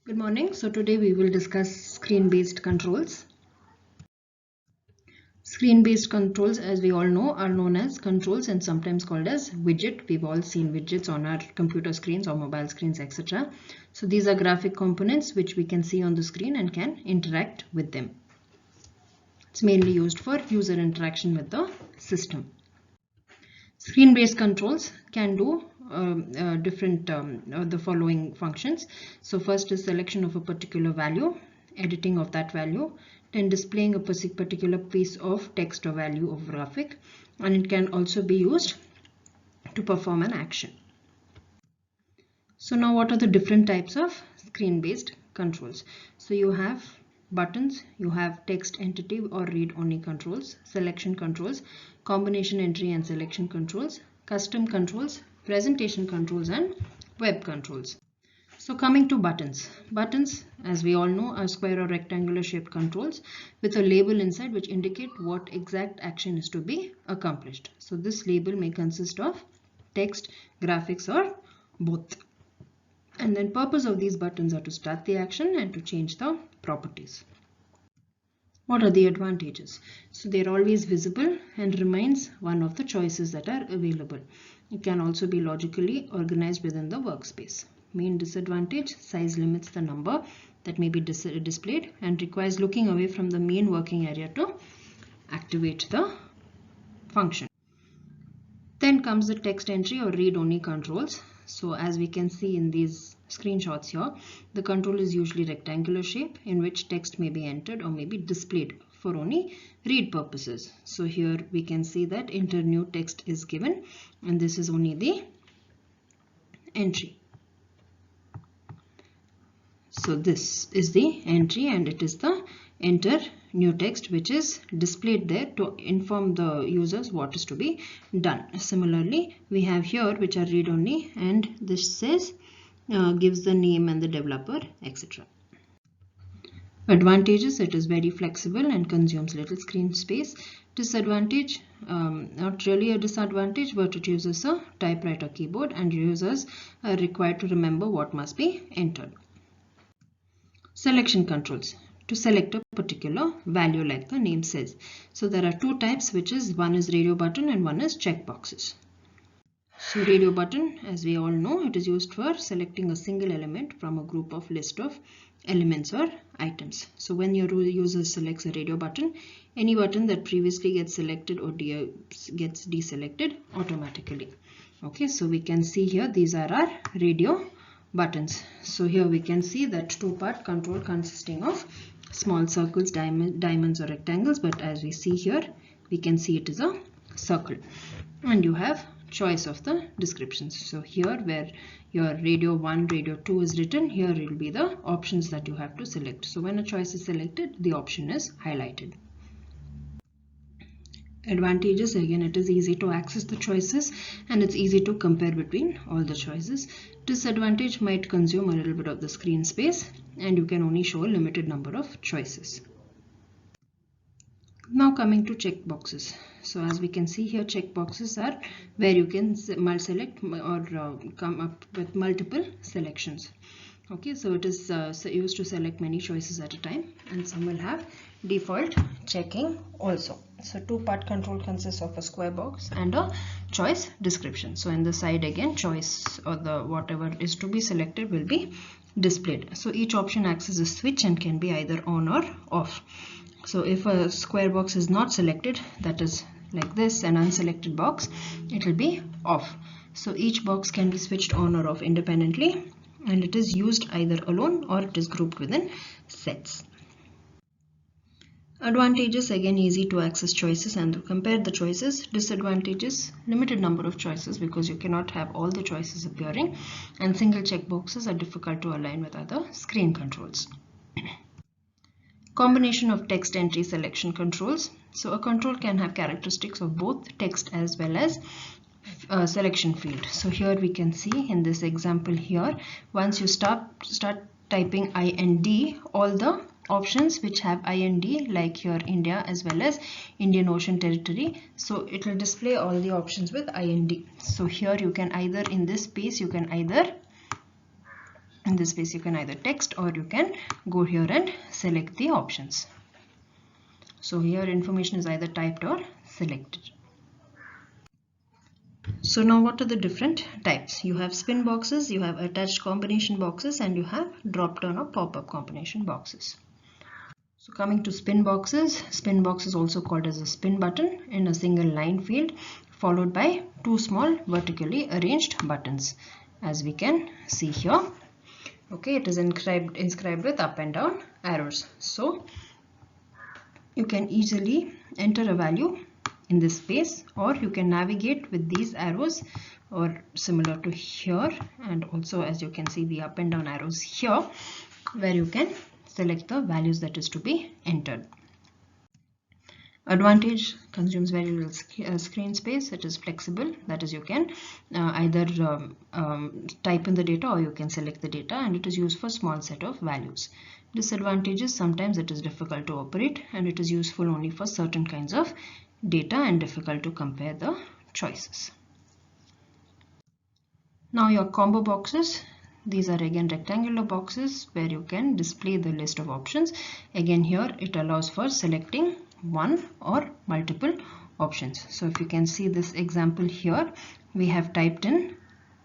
Good morning. So today we will discuss screen-based controls. Screen-based controls, as we all know, are known as controls and sometimes called as widget. We've all seen widgets on our computer screens or mobile screens, etc. So these are graphic components which we can see on the screen and can interact with them. It's mainly used for user interaction with the system. Screen-based controls can do the following functions. So first is selection of a particular value, editing of that value, then displaying a particular piece of text or value of graphic, and it can also be used to perform an action. So now what are the different types of screen-based controls? So you have buttons, you have text entity or read-only controls, selection controls, combination entry and selection controls, custom controls, presentation controls, and web controls. So coming to buttons. Buttons, as we all know, are square or rectangular shaped controls with a label inside which indicate what exact action is to be accomplished. So this label may consist of text, graphics, or both. And then purpose of these buttons are to start the action and to change the properties. What are the advantages? So they are always visible and remains one of the choices that are available. It can also be logically organized within the workspace. Main disadvantage: size limits the number that may be displayed and requires looking away from the main working area to activate the function. Then comes the text entry or read-only controls. So as we can see in these screenshots here, the control is usually rectangular shape in which text may be entered or may be displayed for only read purposes. So here we can see that enter new text is given and this is only the entry. So this is the entry and it is the enter new text which is displayed there to inform the users what is to be done. Similarly, we have here which are read only and this says gives the name and the developer, etc. Advantages: it is very flexible and consumes little screen space. Disadvantage: not really a disadvantage, but it uses a typewriter keyboard and users are required to remember what must be entered. Selection controls: to select a particular value like the name says. So there are two types, which is one is radio button and one is checkboxes. So radio button, as we all know, it is used for selecting a single element from a group of list of elements or items. So when your user selects a radio button, any button that previously gets selected or gets deselected automatically. Okay, so we can see here these are our radio buttons. So here we can see that two-part control consisting of small circles, diamonds or rectangles, but as we see here we can see it is a circle and you have choice of the descriptions. So here where your radio 1, radio 2 is written, here it will be the options that you have to select. So when a choice is selected, the option is highlighted. Advantages: again, it is easy to access the choices and it's easy to compare between all the choices. Disadvantage: might consume a little bit of the screen space and you can only show a limited number of choices. Now coming to checkboxes. So as we can see here, checkboxes are where you can select or come up with multiple selections. Okay, so it is used to select many choices at a time, and some will have default checking also. So two-part control consists of a square box and a choice description. So in the side again, choice or the whatever is to be selected will be displayed. So each option acts as a switch and can be either on or off. So if a square box is not selected, that is like this, an unselected box, it will be off. So each box can be switched on or off independently and it is used either alone or it is grouped within sets. Advantages: again, easy to access choices and to compare the choices. Disadvantages: limited number of choices because you cannot have all the choices appearing, and single checkboxes are difficult to align with other screen controls. Combination of text entry selection controls. So a control can have characteristics of both text as well as selection field. So here we can see in this example here, once you start typing IND, all the options which have IND, like here India as well as Indian Ocean Territory, so it will display all the options with IND. So here you can either, in this space, you can either In this space you can either text or you can go here and select the options. So here information is either typed or selected. So now what are the different types? You have spin boxes, you have attached combination boxes, and you have drop down or pop-up combination boxes. So coming to spin box is also called as a spin button in a single line field followed by two small vertically arranged buttons, as we can see here. Okay, it is inscribed with up and down arrows. So you can easily enter a value in this space, or you can navigate with these arrows, or similar to here, and also as you can see the up and down arrows here, where you can select the values that is to be entered. Advantage: consumes very little screen space. It is flexible, that is you can either type in the data or you can select the data, and it is used for small set of values. Disadvantages: sometimes it is difficult to operate and it is useful only for certain kinds of data and difficult to compare the choices. Now your combo boxes. These are again rectangular boxes where you can display the list of options. Again here it allows for selecting one or multiple options. So if you can see this example here, we have typed in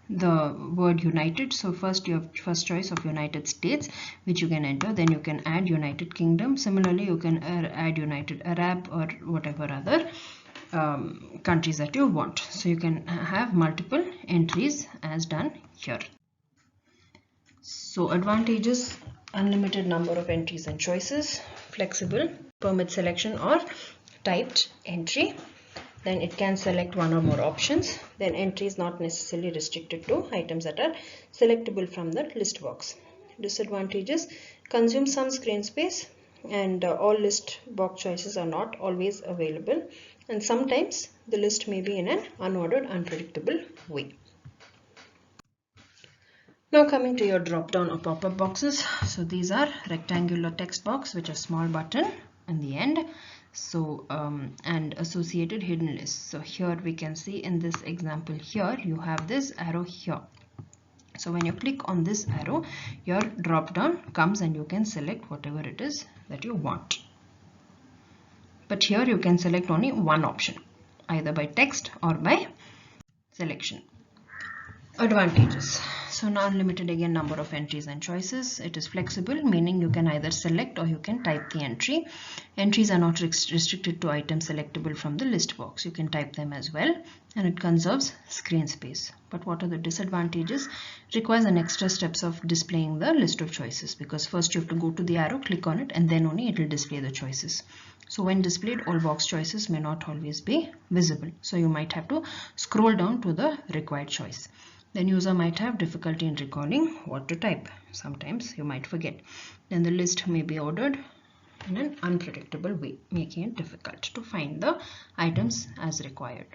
the word United. So first you have first choice of United States, which you can enter. Then you can add United Kingdom. Similarly, you can add United Arab or whatever other countries that you want. So you can have multiple entries as done here. So advantages: unlimited number of entries and choices, flexible, permit selection or typed entry. Then it can select one or more options. Then entry is not necessarily restricted to items that are selectable from the list box. Disadvantages: consume some screen space, and all list box choices are not always available, and sometimes the list may be in an unordered, unpredictable way. Now coming to your drop down or pop-up boxes. So these are rectangular text box which a small button in the end. So and associated hidden lists. So here we can see in this example here you have this arrow here. So when you click on this arrow, your drop down comes and you can select whatever it is that you want. But here you can select only one option, either by text or by selection. Advantages: so now unlimited again number of entries and choices. It is flexible, meaning you can either select or you can type the entry. Entries are not restricted to items selectable from the list box. You can type them as well, and it conserves screen space. But what are the disadvantages? Requires an extra steps of displaying the list of choices, because first you have to go to the arrow, click on it, and then only it will display the choices. So when displayed, all box choices may not always be visible. So you might have to scroll down to the required choice. Then user might have difficulty in recalling what to type. Sometimes you might forget. Then the list may be ordered in an unpredictable way, making it difficult to find the items as required.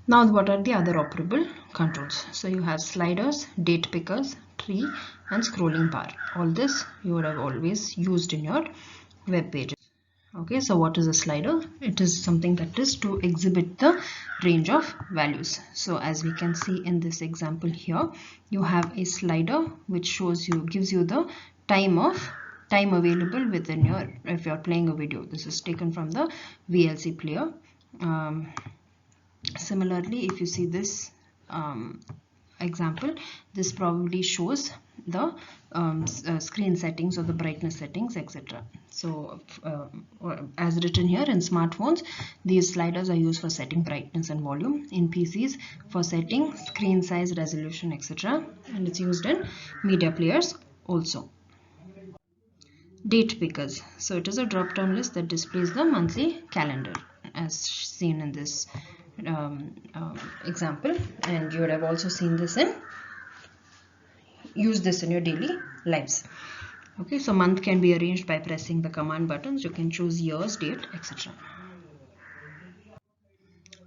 Now what are the other operable controls? So you have sliders, date pickers, tree and scrolling bar. All this you would have always used in your web pages. Okay, so what is a slider? It is something that is to exhibit the range of values. So as we can see in this example here, you have a slider which shows you, gives you the time available within your, if you are playing a video. This is taken from the VLC player. Similarly, if you see this example, this probably shows the screen settings or the brightness settings, etc. So as written here, in smartphones these sliders are used for setting brightness and volume, in PCs for setting screen size, resolution, etc. and it's used in media players also. Date pickers. So it is a drop down list that displays the monthly calendar as seen in this example, and you would have also seen this in use this in your daily lives. Okay, so month can be arranged by pressing the command buttons. You can choose years, date, etc.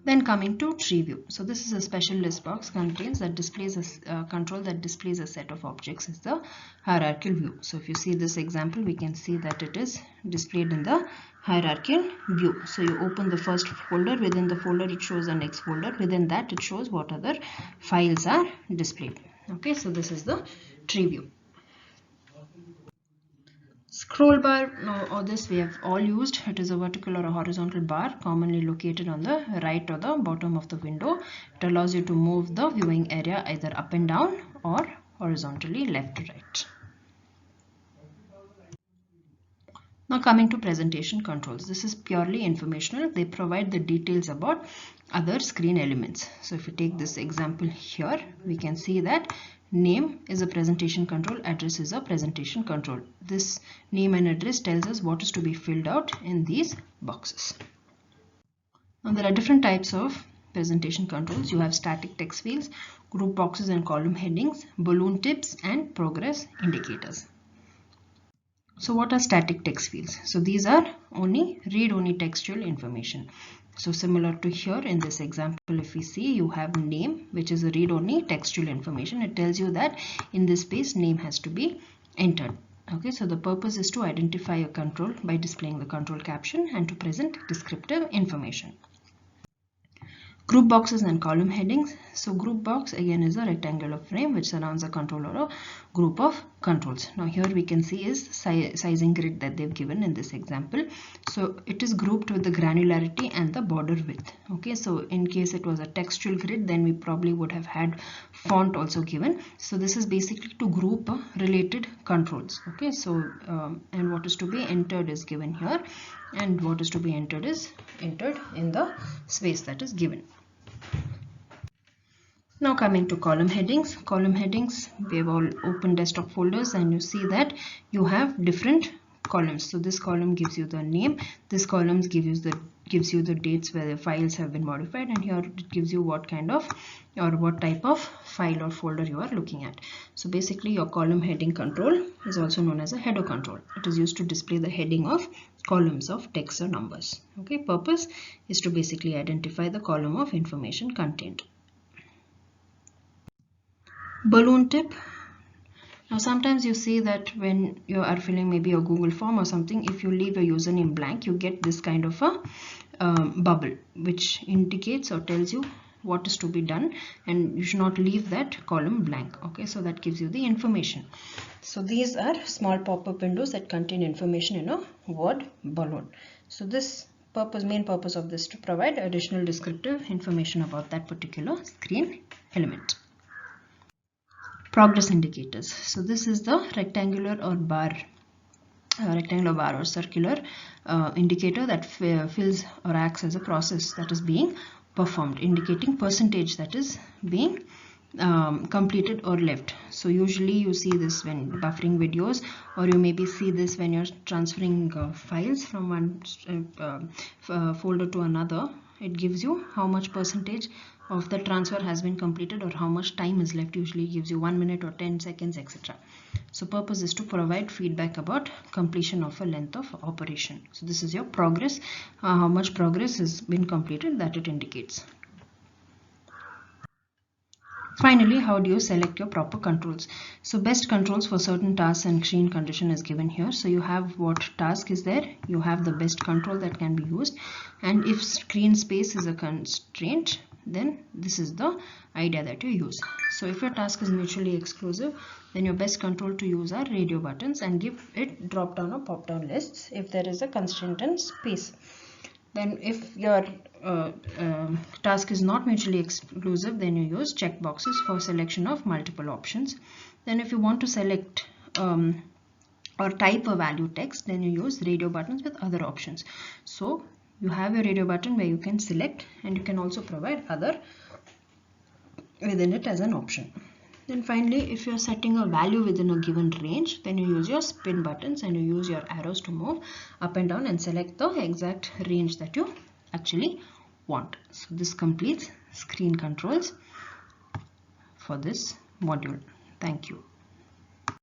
Then coming to tree view. So this is a special list box contains that displays a control that displays a set of objects as the hierarchical view. So if you see this example, we can see that it is displayed in the hierarchical view. So you open the first folder, within the folder it shows the next folder, within that it shows what other files are displayed. Okay, so this is the tree view. Scroll bar, or this we have all used. It is a vertical or a horizontal bar commonly located on the right or the bottom of the window. It allows you to move the viewing area either up and down or horizontally left to right. Now coming to presentation controls. This is purely informational. They provide the details about other screen elements. So if you take this example here, we can see that name is a presentation control, address is a presentation control. This name and address tells us what is to be filled out in these boxes. Now there are different types of presentation controls. You have static text fields, group boxes and column headings, balloon tips, and progress indicators. So what are static text fields? So these are only read-only textual information. So similar to here in this example, if we see, you have name, which is a read-only textual information. It tells you that in this space name has to be entered. Okay, so the purpose is to identify a control by displaying the control caption and to present descriptive information. Group boxes and column headings. So group box again is a rectangular frame which surrounds a control or a group of controls. Now here we can see is sizing grid that they've given in this example. So it is grouped with the granularity and the border width. Okay, so in case it was a textual grid, then we probably would have had font also given. So this is basically to group related controls. Okay, so and what is to be entered is given here, and what is to be entered is entered in the space that is given. Now coming to column headings. Column headings, we have all open desktop folders and you see that you have different columns. So this column gives you the name, this column gives you the dates where the files have been modified, and here it gives you what kind of or what type of file or folder you are looking at. So basically your column heading control is also known as a header control. It is used to display the heading of columns of text or numbers. Okay, purpose is to basically identify the column of information contained. Balloon tip. Now sometimes you see that when you are filling maybe a Google form or something, if you leave a username blank, you get this kind of a bubble which indicates or tells you what is to be done, and you should not leave that column blank. Okay, so that gives you the information. So these are small pop-up windows that contain information in a word balloon. So this main purpose of this to provide additional descriptive information about that particular screen element. Progress indicators. So this is the rectangular bar or circular indicator that fills or acts as a process that is being performed, indicating percentage that is being completed or left. So usually you see this when buffering videos, or you maybe see this when you're transferring files from one folder to another. It gives you how much percentage of the transfer has been completed or how much time is left. Usually gives you 1 minute or 10 seconds, etc. So purpose is to provide feedback about completion of a length of operation. So this is your progress, how much progress has been completed, that it indicates. Finally, how do you select your proper controls? So best controls for certain tasks and screen condition is given here. So you have what task is there, you have the best control that can be used, and if screen space is a constraint, then this is the idea that you use. So if your task is mutually exclusive, then your best control to use are radio buttons, and give it drop down or pop down lists if there is a constraint in space. Then if your task is not mutually exclusive, then you use checkboxes for selection of multiple options. Then if you want to select or type a value text, then you use radio buttons with other options. So you have your radio button where you can select, and you can also provide other within it as an option. Then finally, if you're setting a value within a given range, then you use your spin buttons and you use your arrows to move up and down and select the exact range that you actually want. So this completes screen controls for this module. Thank you.